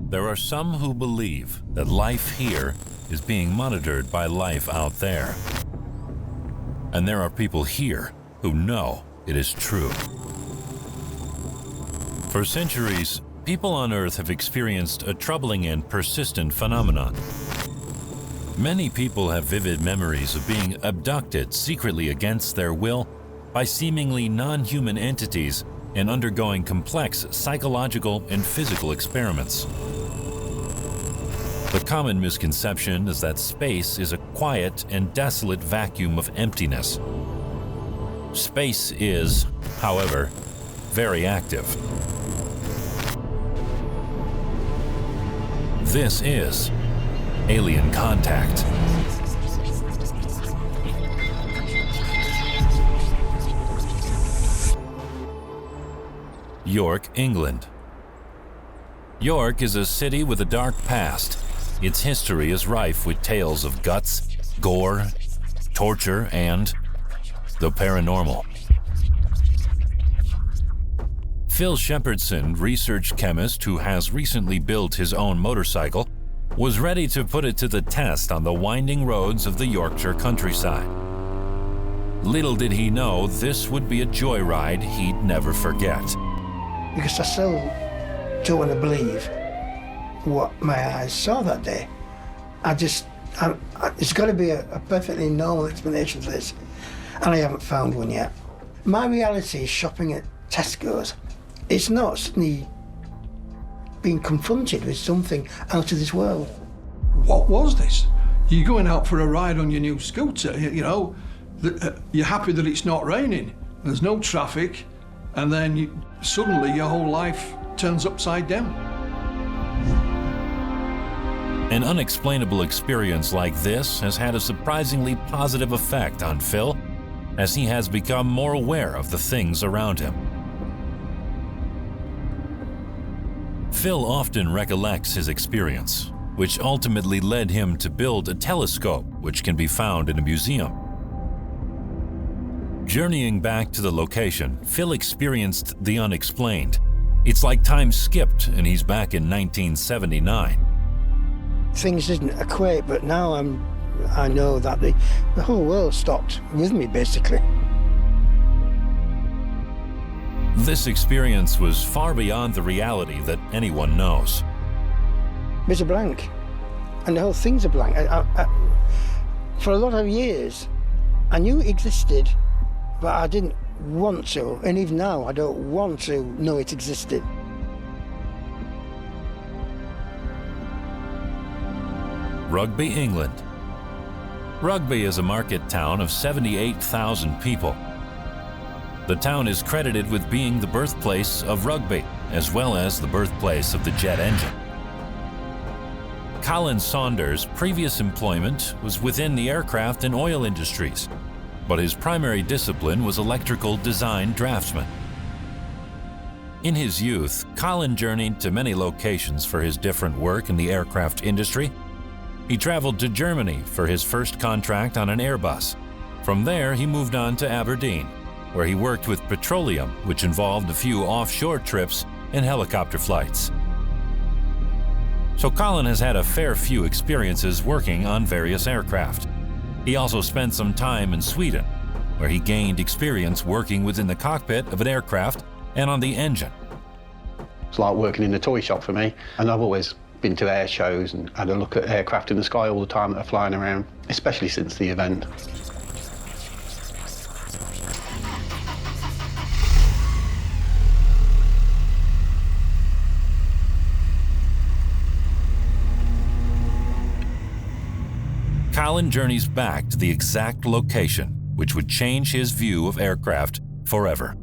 There are some who believe that life here is being monitored by life out there. And there are people here who know it is true. For centuries, people on Earth have experienced a troubling and persistent phenomenon. Many people have vivid memories of being abducted secretly against their will by seemingly non-human entities and undergoing complex psychological and physical experiments. The common misconception is that space is a quiet and desolate vacuum of emptiness. Space is, however, very active. This is alien contact. York, England. York is a city with a dark past. Its history is rife with tales of guts, gore, torture, and the paranormal. Phil Sheppertson, research chemist who has recently built his own motorcycle, was ready to put it to the test on the winding roads of the Yorkshire countryside. Little did he know this would be a joyride he'd never forget. Because I still don't want to believe what my eyes saw that day. It's got to be a perfectly normal explanation for this, and I haven't found one yet. My reality is shopping at Tesco's. It's not suddenly being confronted with something out of this world. What was this? You're going out for a ride on your new scooter, you know, you're happy that it's not raining, there's no traffic, and then suddenly your whole life turns upside down. An unexplainable experience like this has had a surprisingly positive effect on Phil, as he has become more aware of the things around him. Phil often recollects his experience, which ultimately led him to build a telescope which can be found in a museum. Journeying back to the location, Phil experienced the unexplained. It's like time skipped and he's back in 1979. Things didn't equate, but now I know that the whole world stopped with me, basically. This experience was far beyond the reality that anyone knows. It's a blank, and the whole thing's a blank. For a lot of years, I knew it existed, but I didn't want to, and even now I don't want to know it existed. Rugby, England. Rugby is a market town of 78,000 people. The town is credited with being the birthplace of rugby, as well as the birthplace of the jet engine. Colin Saunders' previous employment was within the aircraft and oil industries, but his primary discipline was electrical design draftsman. In his youth, Colin journeyed to many locations for his different work in the aircraft industry. He traveled to Germany for his first contract on an Airbus. From there, he moved on to Aberdeen, where he worked with petroleum, which involved a few offshore trips and helicopter flights. So Colin has had a fair few experiences working on various aircraft. He also spent some time in Sweden, where he gained experience working within the cockpit of an aircraft and on the engine. It's like working in a toy shop for me, and I've always been to air shows and had a look at aircraft in the sky all the time that are flying around, especially since the event. Colin journeys back to the exact location, which would change his view of aircraft forever.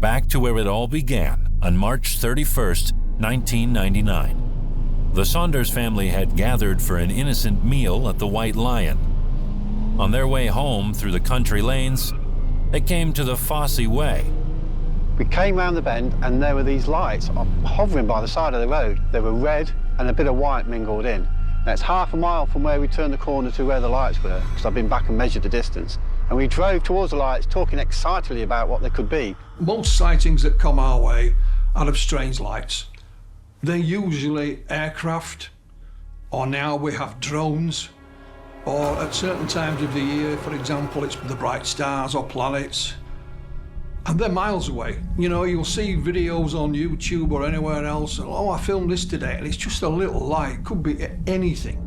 Back to where it all began on March 31st, 1999. The Saunders family had gathered for an innocent meal at the White Lion. On their way home through the country lanes, they came to the Fosse Way. We came round the bend and there were these lights hovering by the side of the road. They were red and a bit of white mingled in. Now, it's half a mile from where we turned the corner to where the lights were, because I've been back and measured the distance. And we drove towards the lights, talking excitedly about what they could be. Most sightings that come our way out of strange lights. They're usually aircraft, or now we have drones, or at certain times of the year, for example, it's the bright stars or planets. And they're miles away. You know, you'll see videos on YouTube or anywhere else, and, oh, I filmed this today, and it's just a little light. It could be anything.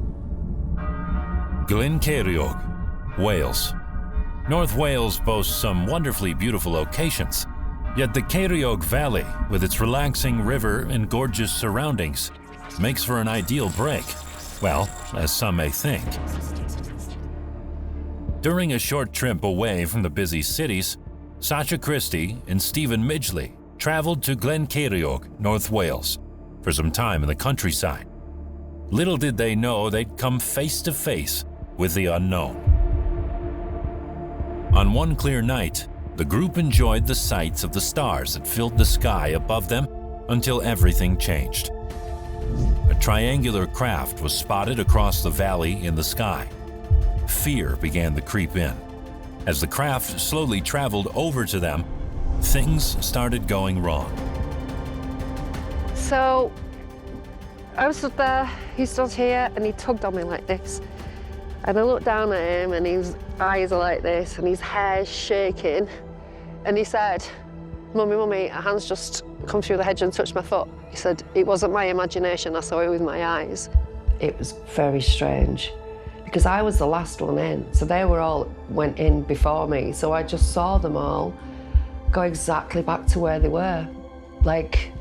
Glen Ceiriog, Wales. North Wales boasts some wonderfully beautiful locations, yet the Ceiriog Valley, with its relaxing river and gorgeous surroundings, makes for an ideal break. Well, as some may think. During a short trip away from the busy cities, Sacha Christie and Stephen Midgley traveled to Glen Ceiriog, North Wales, for some time in the countryside. Little did they know they'd come face to face with the unknown. On one clear night, the group enjoyed the sights of the stars that filled the sky above them until everything changed. A triangular craft was spotted across the valley in the sky. Fear began to creep in. As the craft slowly traveled over to them, things started going wrong. So, I was stood there, he stood here, and he tugged on me like this. And I looked down at him, and his eyes are like this, and his hair's shaking. And he said, "Mummy, Mummy, a hand's just come through the hedge and touched my foot." He said, "It wasn't my imagination, I saw it with my eyes." It was very strange, because I was the last one in, so they were all went in before me, so I just saw them all go exactly back to where they were, like,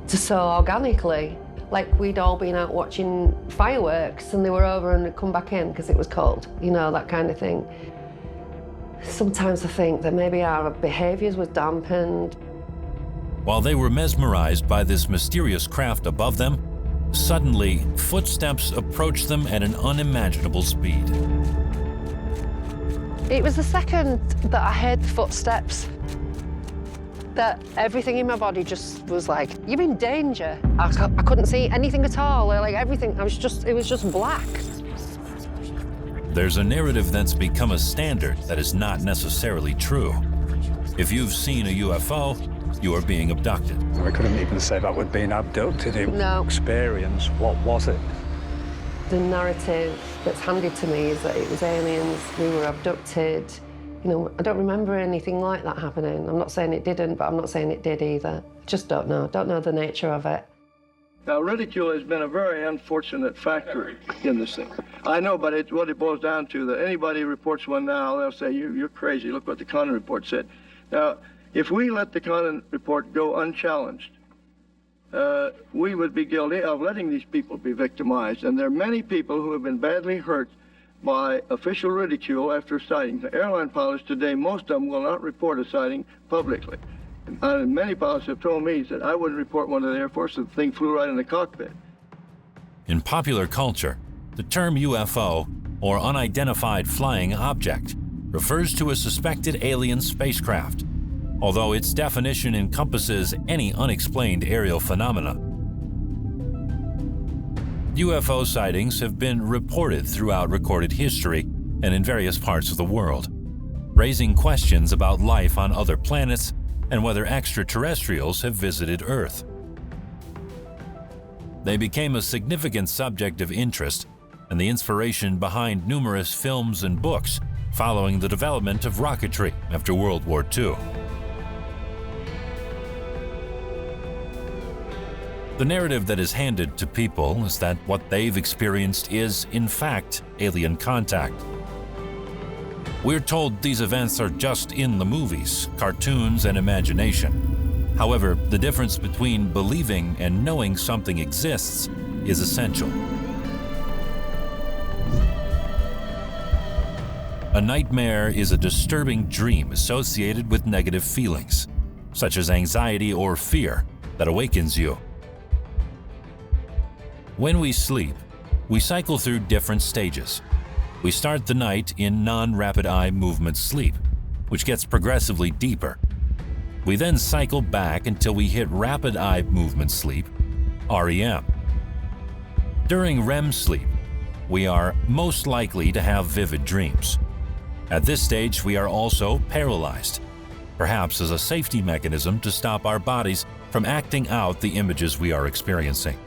just so organically, like we'd all been out watching fireworks and they were over and they'd come back in because it was cold, you know, that kind of thing. Sometimes I think that maybe our behaviours were dampened. While they were mesmerized by this mysterious craft above them, suddenly, footsteps approached them at an unimaginable speed. It was the second that I heard the footsteps that everything in my body just was like, "You're in danger." I couldn't see anything at all, like everything, it was just black. There's a narrative that's become a standard that is not necessarily true. If you've seen a UFO, you are being abducted. I couldn't even say that we're being abducted. It was No. experience. What was it? The narrative that's handed to me is that it was aliens, we were abducted. You know, I don't remember anything like that happening. I'm not saying it didn't, but I'm not saying it did either. I just don't know the nature of it. Now, ridicule has been a very unfortunate factor in this thing. I know, but what it boils down to, that anybody who reports one now, they'll say, you're crazy, look what the Colin report said. Now, if we let the Colin report go unchallenged, we would be guilty of letting these people be victimized. And there are many people who have been badly hurt by official ridicule after sightings. The airline pilots today, most of them will not report a sighting publicly. And many pilots have told me that I wouldn't report one to the Air Force if the thing flew right in the cockpit. In popular culture, the term UFO, or unidentified flying object, refers to a suspected alien spacecraft, although its definition encompasses any unexplained aerial phenomena. UFO sightings have been reported throughout recorded history and in various parts of the world, raising questions about life on other planets and whether extraterrestrials have visited Earth. They became a significant subject of interest and the inspiration behind numerous films and books following the development of rocketry after World War II. The narrative that is handed to people is that what they've experienced is, in fact, alien contact. We're told these events are just in the movies, cartoons, and imagination. However, the difference between believing and knowing something exists is essential. A nightmare is a disturbing dream associated with negative feelings, such as anxiety or fear, that awakens you. When we sleep, we cycle through different stages. We start the night in non-rapid eye movement sleep, which gets progressively deeper. We then cycle back until we hit rapid eye movement sleep, REM. During REM sleep, we are most likely to have vivid dreams. At this stage, we are also paralyzed. perhaps as a safety mechanism to stop our bodies from acting out the images we are experiencing.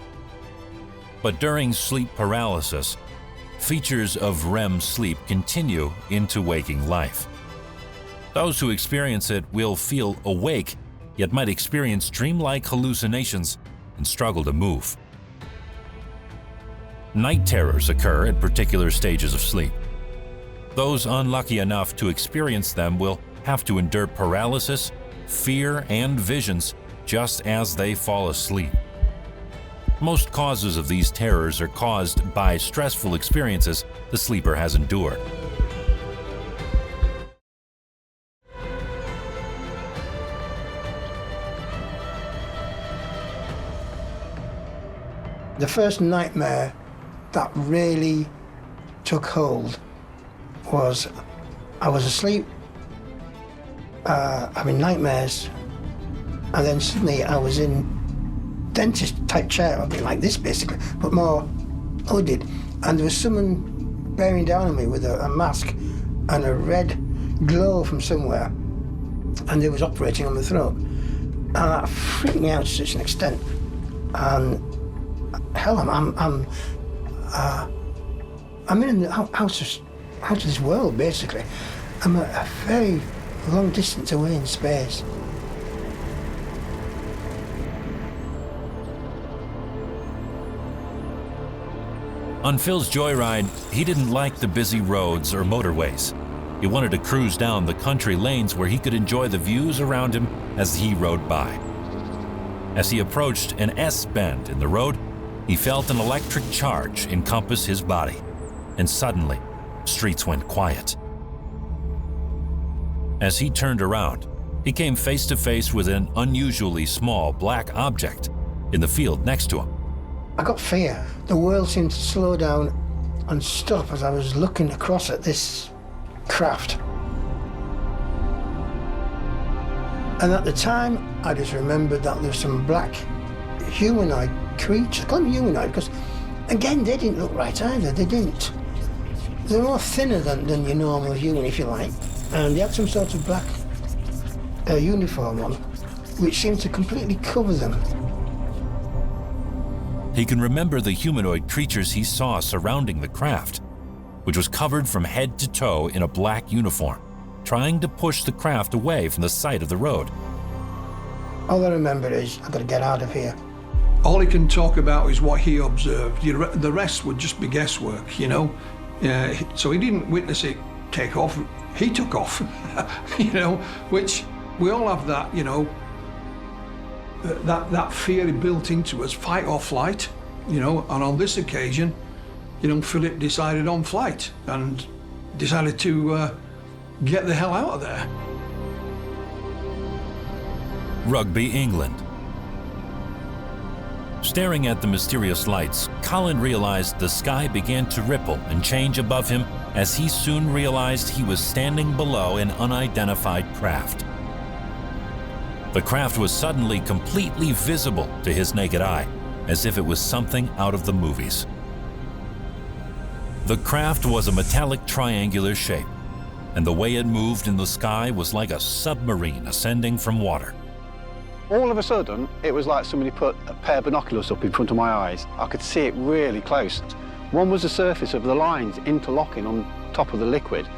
But during sleep paralysis, features of REM sleep continue into waking life. Those who experience it will feel awake, yet might experience dreamlike hallucinations and struggle to move. Night terrors occur at particular stages of sleep. Those unlucky enough to experience them will have to endure paralysis, fear, and visions just as they fall asleep. Most causes of these terrors are caused by stressful experiences the sleeper has endured. The first nightmare that really took hold was I was asleep, having nightmares, and then suddenly I was in dentist type chair, a bit like this basically, but more hooded, and there was someone bearing down on me with a mask and a red glow from somewhere, and they was operating on my throat, and that freaked me out to such an extent. And hell, I'm in the out of this world basically. I'm a very long distance away in space. On Phil's joyride, he didn't like the busy roads or motorways. He wanted to cruise down the country lanes where he could enjoy the views around him as he rode by. As he approached an S-bend in the road, he felt an electric charge encompass his body, and suddenly, streets went quiet. As he turned around, he came face to face with an unusually small black object in the field next to him. I got fear. The world seemed to slow down and stop as I was looking across at this craft. And at the time, I just remembered that there was some black humanoid creatures. I call them humanoid because, again, they didn't look right either. They didn't. They're more thinner than your normal human, if you like. And they had some sort of black uniform on, which seemed to completely cover them. He can remember the humanoid creatures he saw surrounding the craft, which was covered from head to toe in a black uniform, trying to push the craft away from the side of the road. All I remember is, I've got to get out of here. All he can talk about is what he observed. The rest would just be guesswork, you know. So he didn't witness it take off. He took off, you know, which we all have that, you know, that fear built into us, fight or flight, you know. And on this occasion, you know, Philip decided on flight and decided to get the hell out of there. Rugby, England. Staring at the mysterious lights, Colin realized the sky began to ripple and change above him as he soon realized he was standing below an unidentified craft. The craft was suddenly completely visible to his naked eye, as if it was something out of the movies. The craft was a metallic triangular shape, and the way it moved in the sky was like a submarine ascending from water. All of a sudden, it was like somebody put a pair of binoculars up in front of my eyes. I could see it really close. One was the surface of the lines interlocking on top of the liquid.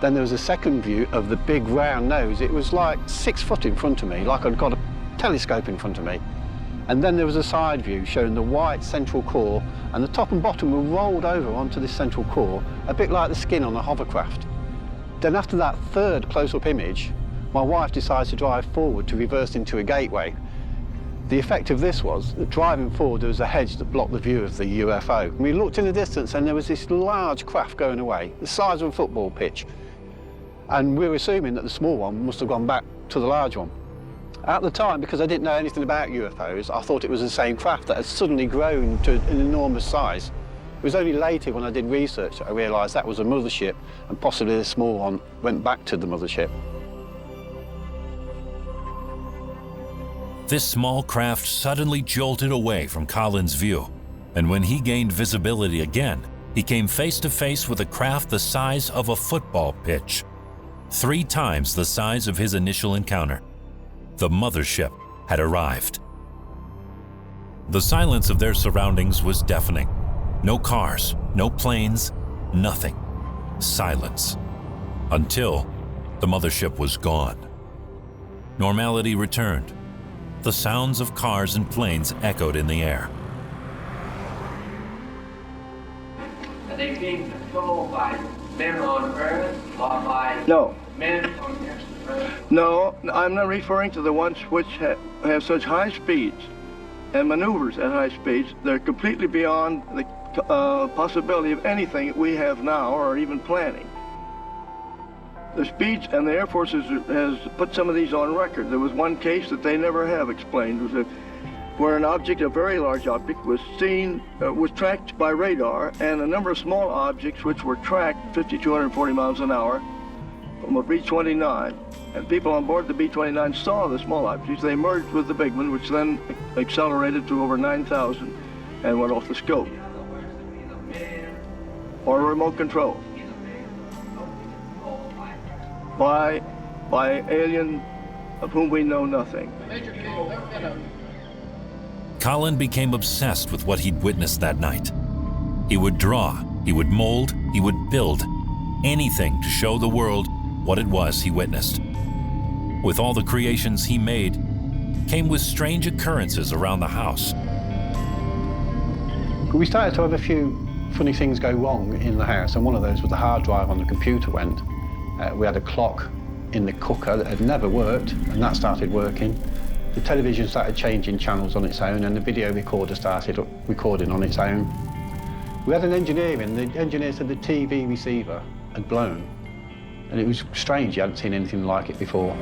Then there was a second view of the big round nose. It was like 6 foot in front of me, like I'd got a telescope in front of me. And then there was a side view showing the white central core, and the top and bottom were rolled over onto this central core, a bit like the skin on a hovercraft. Then after that third close-up image, my wife decides to drive forward to reverse into a gateway. The effect of this was that driving forward, there was a hedge that blocked the view of the UFO. We looked in the distance and there was this large craft going away, the size of a football pitch. And we were assuming that the small one must have gone back to the large one. At the time, because I didn't know anything about UFOs, I thought it was the same craft that had suddenly grown to an enormous size. It was only later when I did research that I realised that was a mothership, and possibly the small one went back to the mothership. This small craft suddenly jolted away from Colin's view, and when he gained visibility again, he came face to face with a craft the size of a football pitch. 3 times the size of his initial encounter. The mothership had arrived. The silence of their surroundings was deafening. No cars, no planes, nothing. Silence. Until the mothership was gone. Normality returned. The sounds of cars and planes echoed in the air. Are they being controlled by men on Earth or by men on extraterrestrial? No, I'm not referring to the ones which have such high speeds and maneuvers at high speeds. They're completely beyond the possibility of anything that we have now or even planning. The speeds, and the Air Force has put some of these on record. There was one case that they never have explained, where an object, a very large object, was tracked by radar, and a number of small objects which were tracked 50, 240 miles an hour from a B-29. And people on board the B-29 saw the small objects. They merged with the big one, which then accelerated to over 9,000 and went off the scope. Or remote control. By alien of whom we know nothing. Colin became obsessed with what he'd witnessed that night. He would draw, he would mold, he would build anything to show the world what it was he witnessed. With all the creations he made, came with strange occurrences around the house. We started to have a few funny things go wrong in the house, and one of those was the hard drive on the computer went. We had a clock in the cooker that had never worked, and that started working. The television started changing channels on its own, and the video recorder started recording on its own. We had an engineer in. The engineer said the TV receiver had blown, and it was strange. You hadn't seen anything like it before.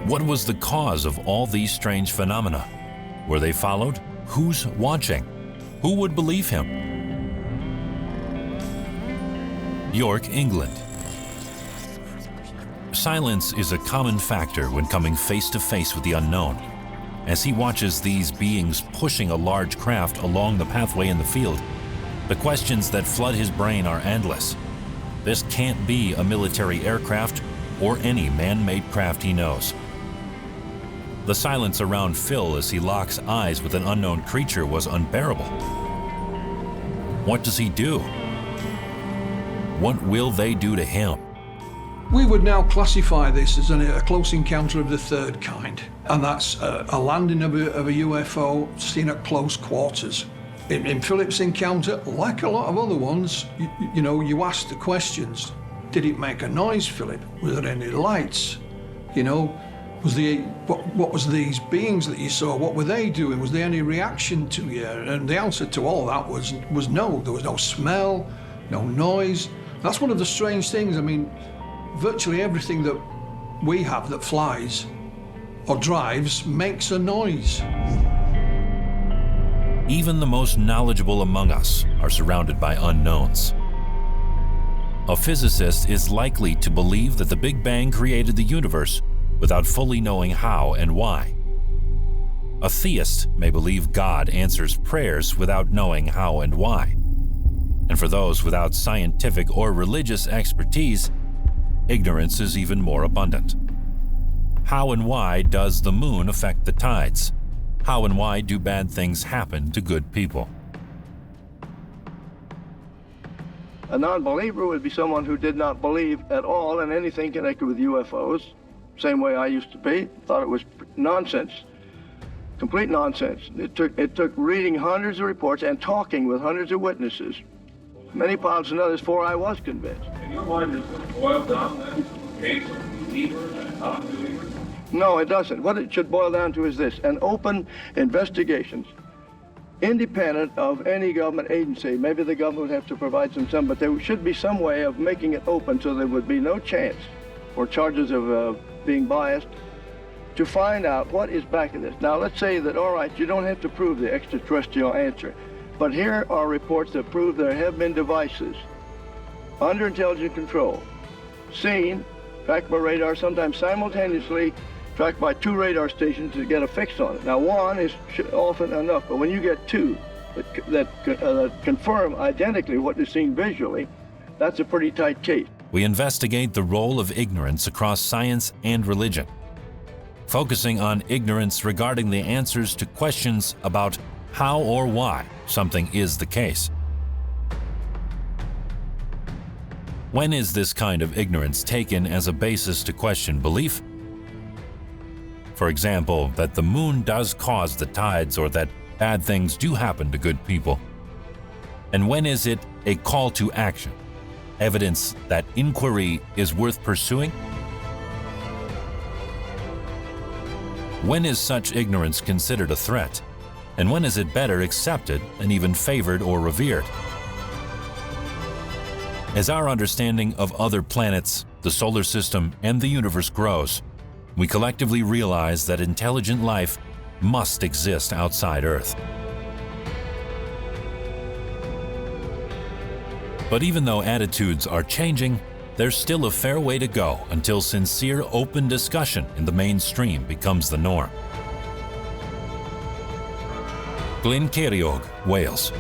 What was the cause of all these strange phenomena? Were they followed? Who's watching? Who would believe him? York, England. Silence is a common factor when coming face to face with the unknown. As he watches these beings pushing a large craft along the pathway in the field, the questions that flood his brain are endless. This can't be a military aircraft or any man-made craft he knows. The silence around Phil as he locks eyes with an unknown creature was unbearable. What does he do? What will they do to him? We would now classify this as a close encounter of the third kind, and that's a landing of a UFO seen at close quarters. In Philip's encounter, like a lot of other ones, you ask the questions. Did it make a noise, Philip? Were there any lights? What was these beings that you saw? What were they doing? Was there any reaction to you? And the answer to all that was no. There was no smell, no noise. That's one of the strange things. I mean, virtually everything that we have that flies or drives makes a noise. Even the most knowledgeable among us are surrounded by unknowns. A physicist is likely to believe that the Big Bang created the universe without fully knowing how and why. A theist may believe God answers prayers without knowing how and why. And for those without scientific or religious expertise, ignorance is even more abundant. How and why does the moon affect the tides? How and why do bad things happen to good people? A non-believer would be someone who did not believe at all in anything connected with UFOs, same way I used to be, thought it was nonsense, complete nonsense. It took reading hundreds of reports and talking with hundreds of witnesses, many pilots and others, before I was convinced. In your mind, does it boil down then to a case of believers and non-believers? No, it doesn't. What it should boil down to is this: an open investigations, independent of any government agency. Maybe the government would have to provide some, but there should be some way of making it open so there would be no chance for charges of being biased, to find out what is back of this. Now, let's say that, all right, you don't have to prove the extraterrestrial answer, but here are reports that prove there have been devices under intelligent control, seen, tracked by radar, sometimes simultaneously tracked by 2 radar stations to get a fix on it. Now, one is often enough, but when you get 2 that confirm identically what is seen visually, that's a pretty tight case. We investigate the role of ignorance across science and religion, focusing on ignorance regarding the answers to questions about how or why something is the case. When is this kind of ignorance taken as a basis to question belief? For example, that the moon does cause the tides or that bad things do happen to good people. And when is it a call to action, evidence that inquiry is worth pursuing? When is such ignorance considered a threat? And when is it better accepted and even favored or revered? As our understanding of other planets, the solar system, and the universe grows, we collectively realize that intelligent life must exist outside Earth. But even though attitudes are changing, there's still a fair way to go until sincere, open discussion in the mainstream becomes the norm. Glencerrig, Wales.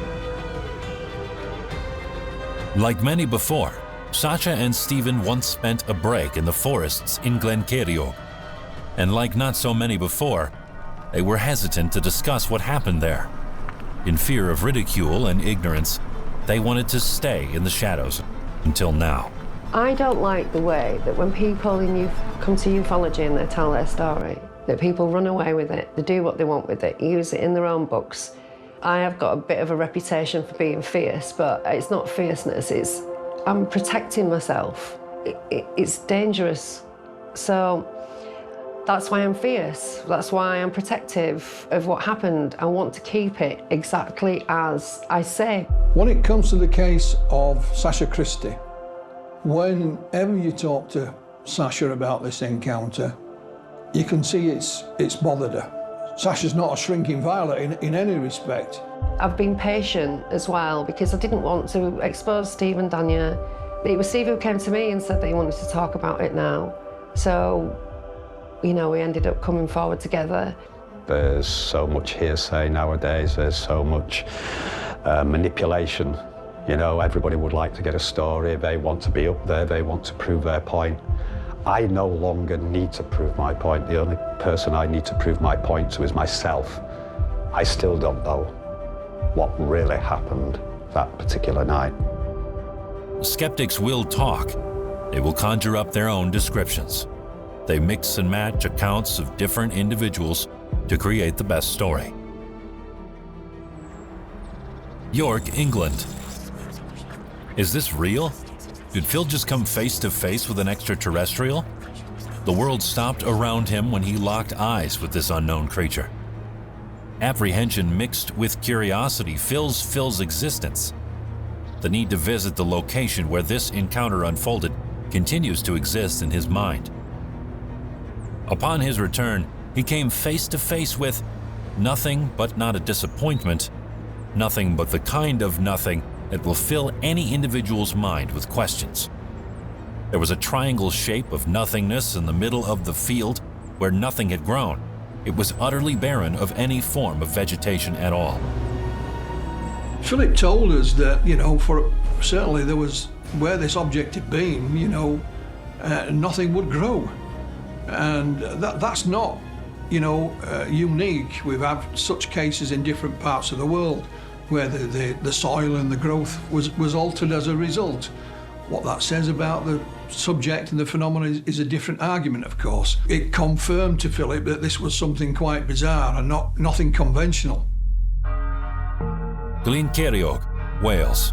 Like many before, Sasha and Stephen once spent a break in the forests in Glencerrig. And like not so many before, they were hesitant to discuss what happened there. In fear of ridicule and ignorance, they wanted to stay in the shadows until now. I don't like the way that when people come to ufology and they tell their story, that people run away with it, they do what they want with it, use it in their own books. I have got a bit of a reputation for being fierce, but it's not fierceness, I'm protecting myself. It's dangerous. So that's why I'm fierce. That's why I'm protective of what happened. I want to keep it exactly as I say. When it comes to the case of Sasha Christie, whenever you talk to Sasha about this encounter, you can see it's bothered her. Sasha's not a shrinking violet in any respect. I've been patient as well because I didn't want to expose Steve and Danya. It was Steve who came to me and said that he wanted to talk about it now. So, you know, we ended up coming forward together. There's so much hearsay nowadays, there's so much manipulation. You know, everybody would like to get a story, they want to be up there, they want to prove their point. I no longer need to prove my point. The only person I need to prove my point to is myself. I still don't know what really happened that particular night. Skeptics will talk. They will conjure up their own descriptions. They mix and match accounts of different individuals to create the best story. York, England. Is this real? Did Phil just come face to face with an extraterrestrial? The world stopped around him when he locked eyes with this unknown creature. Apprehension mixed with curiosity fills Phil's existence. The need to visit the location where this encounter unfolded continues to exist in his mind. Upon his return, he came face to face with nothing but not a disappointment, nothing but the kind of nothing that will fill any individual's mind with questions. There was a triangle shape of nothingness in the middle of the field where nothing had grown. It was utterly barren of any form of vegetation at all. Philip told us that, you know, certainly there was, where this object had been, you know, nothing would grow. And that's not, you know, unique. We've had such cases in different parts of the world where the soil and the growth was altered as a result. What that says about the subject and the phenomenon is a different argument, of course. It confirmed to Philip that this was something quite bizarre and nothing conventional. Glencerrig, Wales.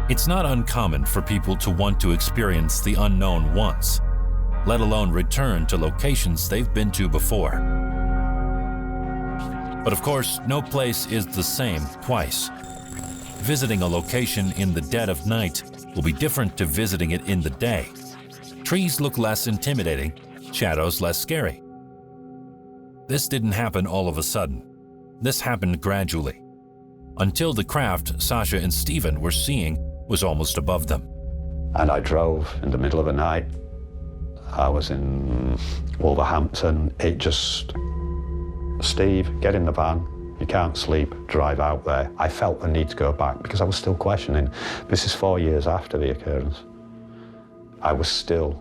It's not uncommon for people to want to experience the unknown once, let alone return to locations they've been to before. But of course, no place is the same twice. Visiting a location in the dead of night will be different to visiting it in the day. Trees look less intimidating, shadows less scary. This didn't happen all of a sudden. This happened gradually, until the craft Sasha and Stephen were seeing was almost above them. And I drove in the middle of the night. I was in Wolverhampton. Steve, get in the van. You can't sleep, drive out there. I felt the need to go back because I was still questioning. This is 4 years after the occurrence. I was still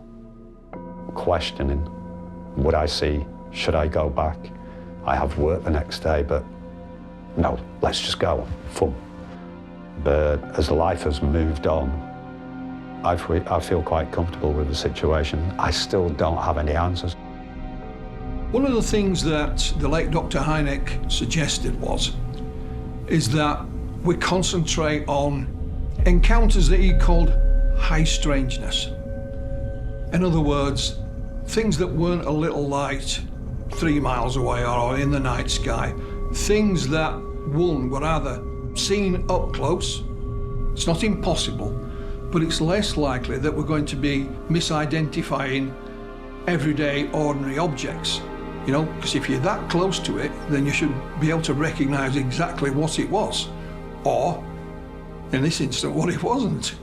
questioning, would I see, should I go back? I have work the next day, but no, let's just go, fun. But as life has moved on, I feel quite comfortable with the situation. I still don't have any answers. One of the things that the late Dr. Hynek suggested is that we concentrate on encounters that he called high strangeness. In other words, things that weren't a little light 3 miles away or in the night sky. Things that, one, were either seen up close, it's not impossible, but it's less likely that we're going to be misidentifying everyday, ordinary objects. You know, because if you're that close to it, then you should be able to recognize exactly what it was, or, in this instance, what it wasn't.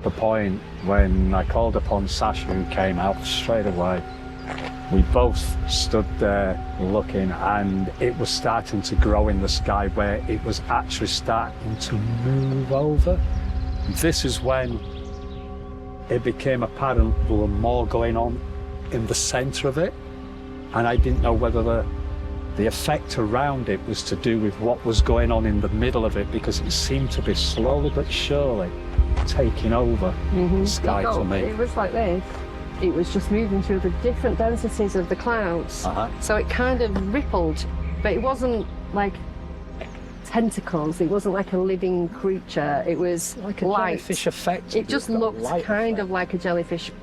The point when I called upon Sasha, who came out straight away, we both stood there looking, and it was starting to grow in the sky where it was actually starting to move over. This is when it became apparent there were more going on in the center of it. And I didn't know whether the effect around it was to do with what was going on in the middle of it, because it seemed to be slowly but surely taking over the sky for me. It was like this. It was just moving through the different densities of the clouds. So it kind of rippled, but it wasn't like tentacles. It wasn't like a living creature. It was like a light. Jellyfish effect. It just looked kind of like a jellyfish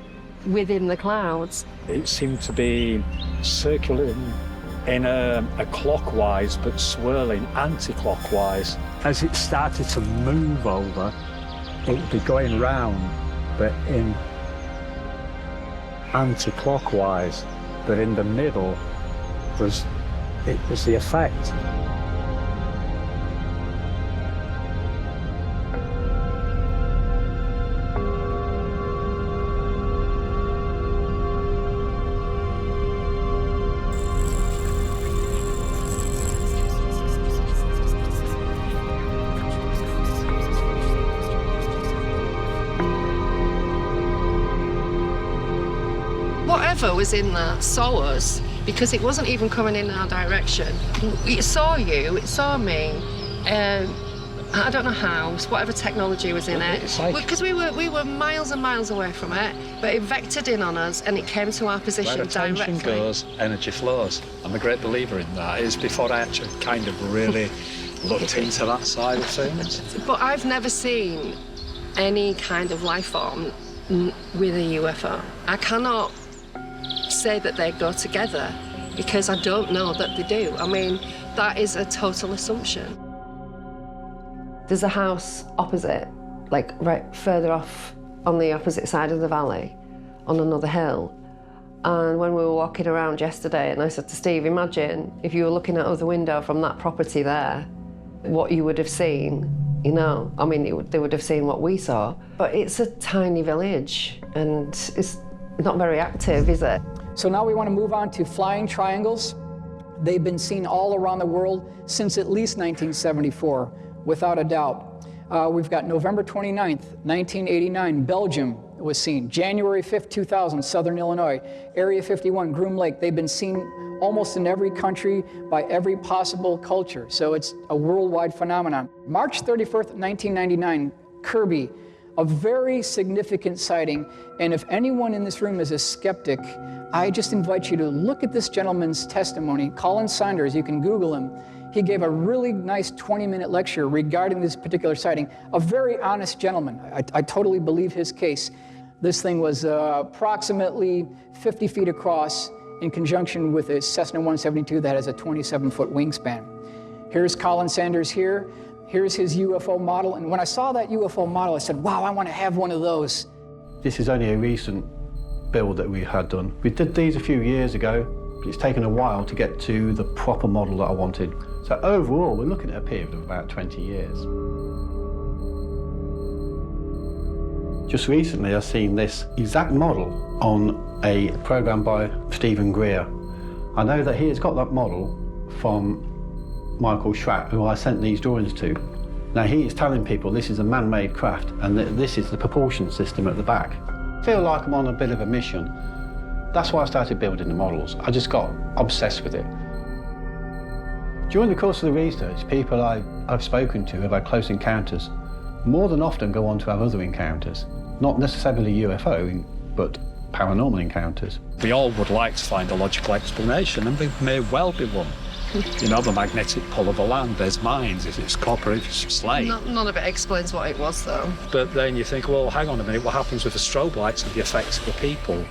within the clouds. It seemed to be circulating in a clockwise but swirling anti-clockwise. As it started to move over, it would be going round but in anti-clockwise, but in the middle was the effect. Whatever was in there saw us, because it wasn't even coming in our direction. It saw you, it saw me. I don't know how, whatever technology was in it. Because we were miles and miles away from it, but it vectored in on us and it came to our position Where attention directly. goes, energy flows. I'm a great believer in that. It's before I actually kind of really looked into that side of things. But I've never seen any kind of life form with a UFO. I cannot say that they go together because I don't know that they do. I mean, that is a total assumption. There's a house opposite, like right further off on the opposite side of the valley, on another hill. And when we were walking around yesterday, and I said to Steve, imagine if you were looking out of the window from that property there, what you would have seen, you know? I mean, they would have seen what we saw. But it's a tiny village, and it's not very active, is it? So now we want to move on to flying triangles. They've been seen all around the world since at least 1974, without a doubt. We've got November 29th, 1989, Belgium was seen. January 5th, 2000, Southern Illinois. Area 51, Groom Lake. They've been seen almost in every country by every possible culture. So it's a worldwide phenomenon. March 31st, 1999, Kirby. A very significant sighting, and if anyone in this room is a skeptic, I just invite you to look at this gentleman's testimony. Colin Saunders, you can Google him. He gave a really nice 20-minute lecture regarding this particular sighting. A very honest gentleman. I totally believe his case. This thing was approximately 50 feet across in conjunction with a Cessna 172 that has a 27-foot wingspan. Here's Colin Saunders here. Here's his UFO model, and when I saw that UFO model, I said, wow, I want to have one of those. This is only a recent build that we had done. We did these a few years ago, but it's taken a while to get to the proper model that I wanted. So overall, we're looking at a period of about 20 years. Just recently, I've seen this exact model on a program by Stephen Greer. I know that he has got that model from Michael Schratt, who I sent these drawings to. Now he is telling people this is a man-made craft and that this is the propulsion system at the back. I feel like I'm on a bit of a mission. That's why I started building the models. I just got obsessed with it. During the course of the research, people I've spoken to who've had close encounters more than often go on to have other encounters. Not necessarily UFO, but paranormal encounters. We all would like to find a logical explanation, and there may well be one. You know, the magnetic pull of the land, there's mines, if it's copper, if it's slate. None of it explains what it was, though. But then you think, well, hang on a minute, what happens with the strobe lights and the effects of the people?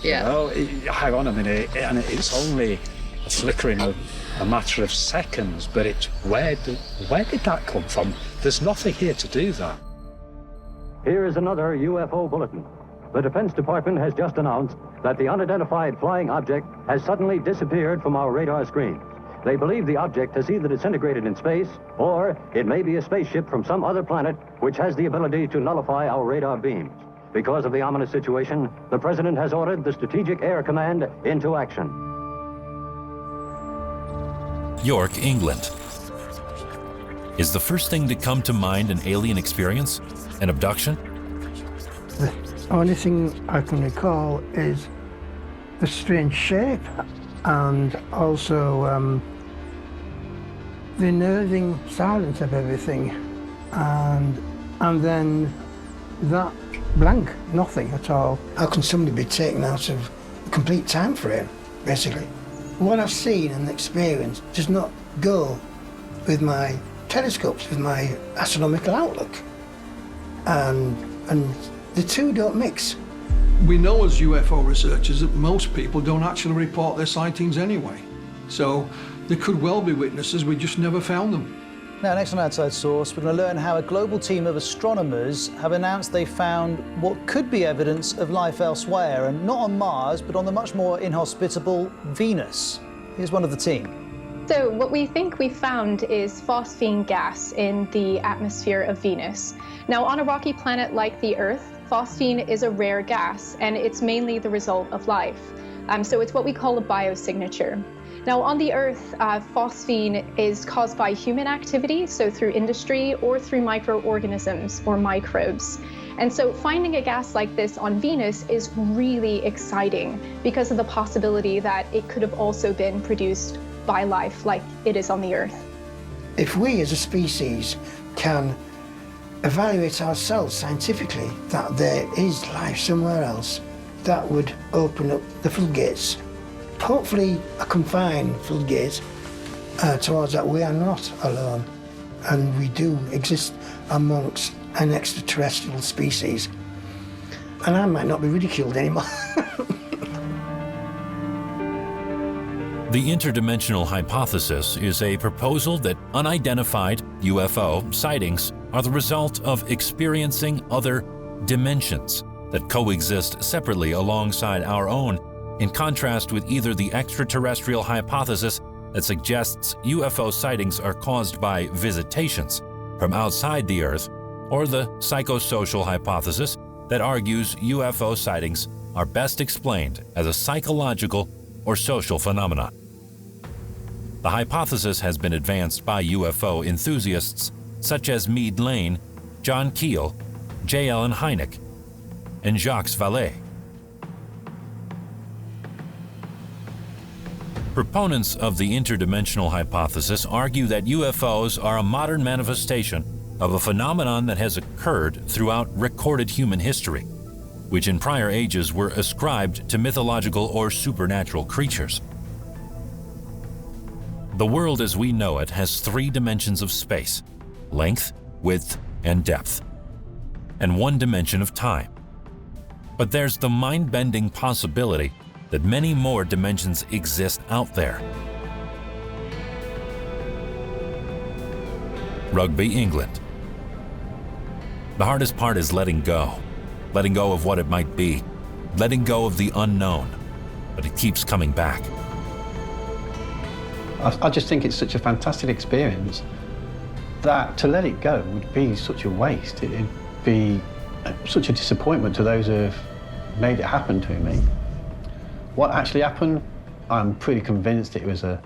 Yeah. You know, hang on a minute, and it's only a flickering of a matter of seconds, but it's where did that come from? There's nothing here to do that. Here is another UFO bulletin. The Defense Department has just announced that the unidentified flying object has suddenly disappeared from our radar screen. They believe the object has either disintegrated in space, or it may be a spaceship from some other planet which has the ability to nullify our radar beams. Because of the ominous situation, the President has ordered the Strategic Air Command into action. York, England. Is the first thing to come to mind an alien experience? An abduction? The only thing I can recall is the strange shape and also the unnerving silence of everything, and then that blank, nothing at all. How can somebody be taken out of a complete time frame, basically? What I've seen and experienced does not go with my telescopes, with my astronomical outlook, and the two don't mix. We know as UFO researchers that most people don't actually report their sightings anyway. So there could well be witnesses, we just never found them. Now, next on Outside Source, we're going to learn how a global team of astronomers have announced they found what could be evidence of life elsewhere, and not on Mars, but on the much more inhospitable Venus. Here's one of the team. So what we think we found is phosphine gas in the atmosphere of Venus. Now, on a rocky planet like the Earth, phosphine is a rare gas, and it's mainly the result of life. So it's what we call a biosignature. Now, on the Earth, phosphine is caused by human activity, so through industry or through microorganisms or microbes. And so finding a gas like this on Venus is really exciting because of the possibility that it could have also been produced by life like it is on the Earth. If we as a species can evaluate ourselves scientifically that there is life somewhere else, that would open up the floodgates. Hopefully a confined floodgate towards that we are not alone, and we do exist amongst an extraterrestrial species, and I might not be ridiculed anymore. The interdimensional hypothesis is a proposal that unidentified UFO sightings are the result of experiencing other dimensions that coexist separately alongside our own, in contrast with either the extraterrestrial hypothesis that suggests UFO sightings are caused by visitations from outside the Earth, or the psychosocial hypothesis that argues UFO sightings are best explained as a psychological or social phenomenon. The hypothesis has been advanced by UFO enthusiasts such as Meade Lane, John Keel, J. Allen Hynek, and Jacques Vallée. Proponents of the interdimensional hypothesis argue that UFOs are a modern manifestation of a phenomenon that has occurred throughout recorded human history, which in prior ages were ascribed to mythological or supernatural creatures. The world as we know it has three dimensions of space: length, width, and depth, and one dimension of time. But there's the mind-bending possibility that many more dimensions exist out there. Rugby, England. The hardest part is letting go of what it might be, letting go of the unknown, but it keeps coming back. I just think it's such a fantastic experience that to let it go would be such a waste. It'd be such a disappointment to those who have made it happen to me. What actually happened, I'm pretty convinced it was an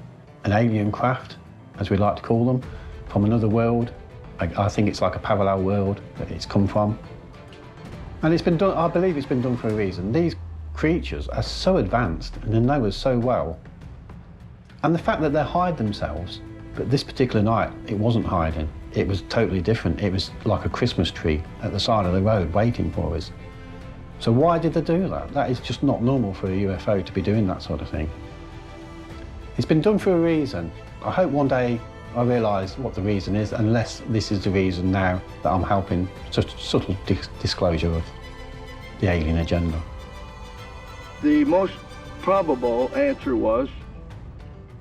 alien craft, as we like to call them, from another world. I think it's like a parallel world that it's come from. And it's been done, I believe it's been done for a reason. These creatures are so advanced and they know us so well. And the fact that they hide themselves, but this particular night, it wasn't hiding. It was totally different. It was like a Christmas tree at the side of the road waiting for us. So why did they do that? That is just not normal for a UFO to be doing that sort of thing. It's been done for a reason. I hope one day I realise what the reason is, unless this is the reason now that I'm helping, such subtle disclosure of the alien agenda. The most probable answer was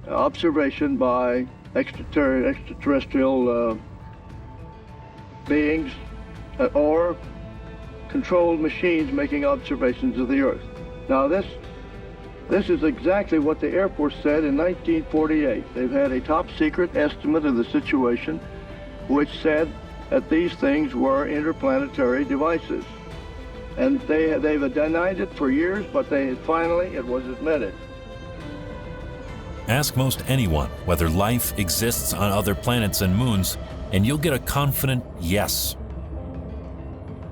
observation by extraterrestrial beings or controlled machines making observations of the Earth. Now this is exactly what the Air Force said in 1948. They've had a top secret estimate of the situation which said that these things were interplanetary devices. And they've denied it for years, but finally it was admitted. Ask most anyone whether life exists on other planets and moons, and you'll get a confident yes.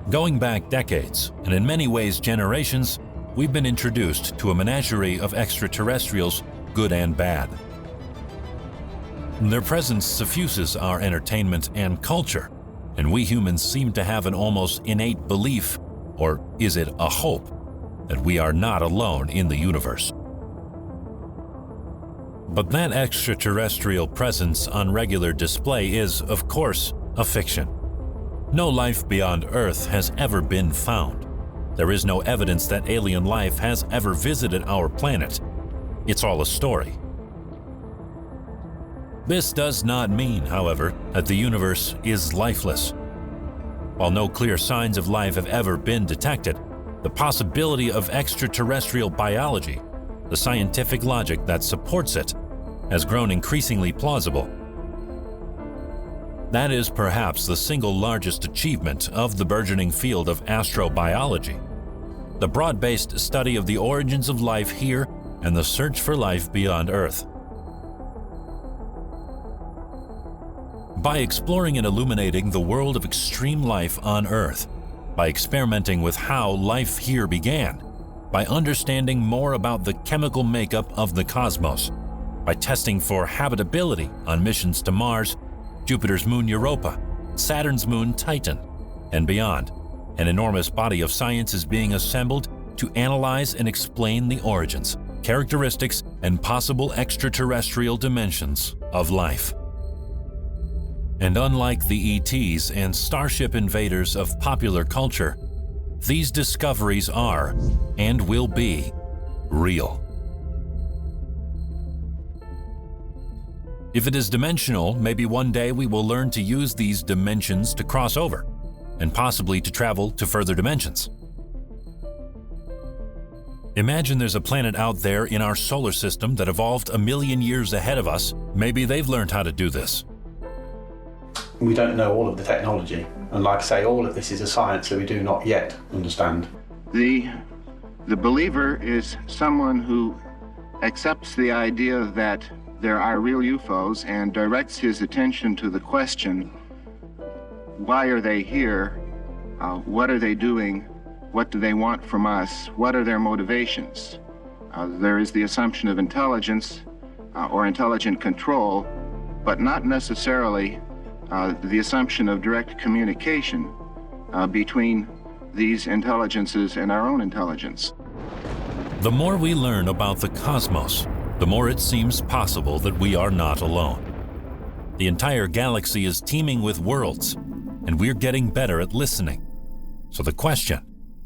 Going back decades, and in many ways generations, we've been introduced to a menagerie of extraterrestrials, good and bad. Their presence suffuses our entertainment and culture, and we humans seem to have an almost innate belief, or is it a hope, that we are not alone in the universe. But that extraterrestrial presence on regular display is, of course, a fiction. No life beyond Earth has ever been found. There is no evidence that alien life has ever visited our planet. It's all a story. This does not mean, however, that the universe is lifeless. While no clear signs of life have ever been detected, the possibility of extraterrestrial biology, the scientific logic that supports it, has grown increasingly plausible. That is perhaps the single largest achievement of the burgeoning field of astrobiology, the broad-based study of the origins of life here and the search for life beyond Earth. By exploring and illuminating the world of extreme life on Earth, by experimenting with how life here began, by understanding more about the chemical makeup of the cosmos, by testing for habitability on missions to Mars, Jupiter's moon Europa, Saturn's moon Titan, and beyond, an enormous body of science is being assembled to analyze and explain the origins, characteristics, and possible extraterrestrial dimensions of life. And unlike the ETs and starship invaders of popular culture, these discoveries are, and will be, real. If it is dimensional, maybe one day we will learn to use these dimensions to cross over, and possibly to travel to further dimensions. Imagine there's a planet out there in our solar system that evolved 1 million years ahead of us. Maybe they've learned how to do this. We don't know all of the technology, and like I say, all of this is a science that we do not yet understand. The believer is someone who accepts the idea that there are real UFOs and directs his attention to the question, why are they here? What are they doing? What do they want from us? What are their motivations? There is the assumption of intelligence or intelligent control, but not necessarily the assumption of direct communication between these intelligences and our own intelligence. The more we learn about the cosmos, the more it seems possible that we are not alone. The entire galaxy is teeming with worlds, and we're getting better at listening. So the question,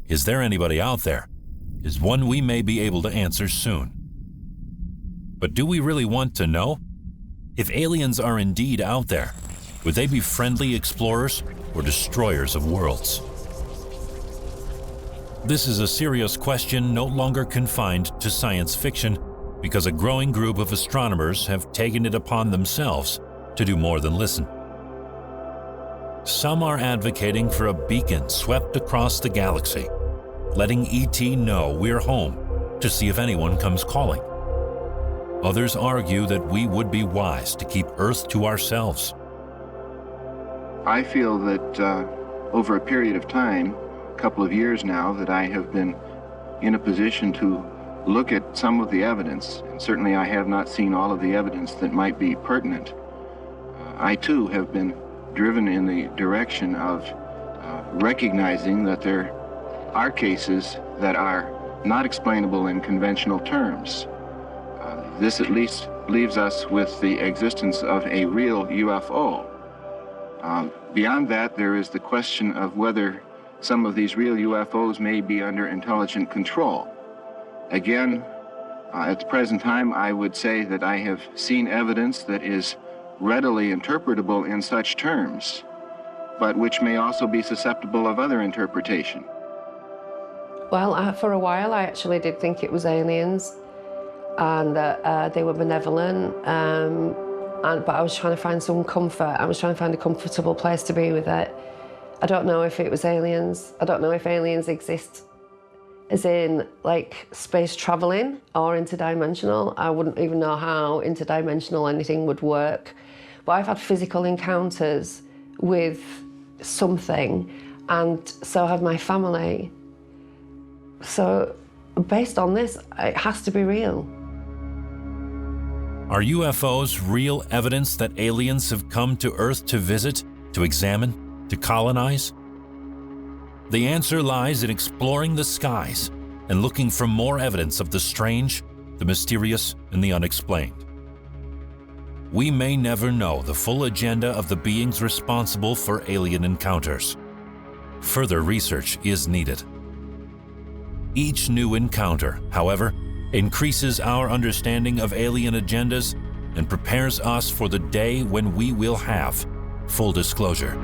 is there anybody out there, is one we may be able to answer soon. But do we really want to know? If aliens are indeed out there, would they be friendly explorers or destroyers of worlds? This is a serious question no longer confined to science fiction, because a growing group of astronomers have taken it upon themselves to do more than listen. Some are advocating for a beacon swept across the galaxy, letting ET know we're home to see if anyone comes calling. Others argue that we would be wise to keep Earth to ourselves. I feel that over a period of time, a couple of years now, that I have been in a position to look at some of the evidence, and certainly I have not seen all of the evidence that might be pertinent. I too have been driven in the direction of recognizing that there are cases that are not explainable in conventional terms. This at least leaves us with the existence of a real UFO. Beyond that, there is the question of whether some of these real UFOs may be under intelligent control. Again, at the present time, I would say that I have seen evidence that is readily interpretable in such terms, but which may also be susceptible of other interpretation. Well, for a while, I actually did think it was aliens and that they were benevolent, but I was trying to find some comfort. I was trying to find a comfortable place to be with it. I don't know if it was aliens. I don't know if aliens exist as in like space traveling or interdimensional. I wouldn't even know how interdimensional anything would work. But I've had physical encounters with something, and so have my family. So based on this, it has to be real. Are UFOs real evidence that aliens have come to Earth to visit, to examine, to colonize? The answer lies in exploring the skies and looking for more evidence of the strange, the mysterious, and the unexplained. We may never know the full agenda of the beings responsible for alien encounters. Further research is needed. Each new encounter, however, increases our understanding of alien agendas and prepares us for the day when we will have full disclosure.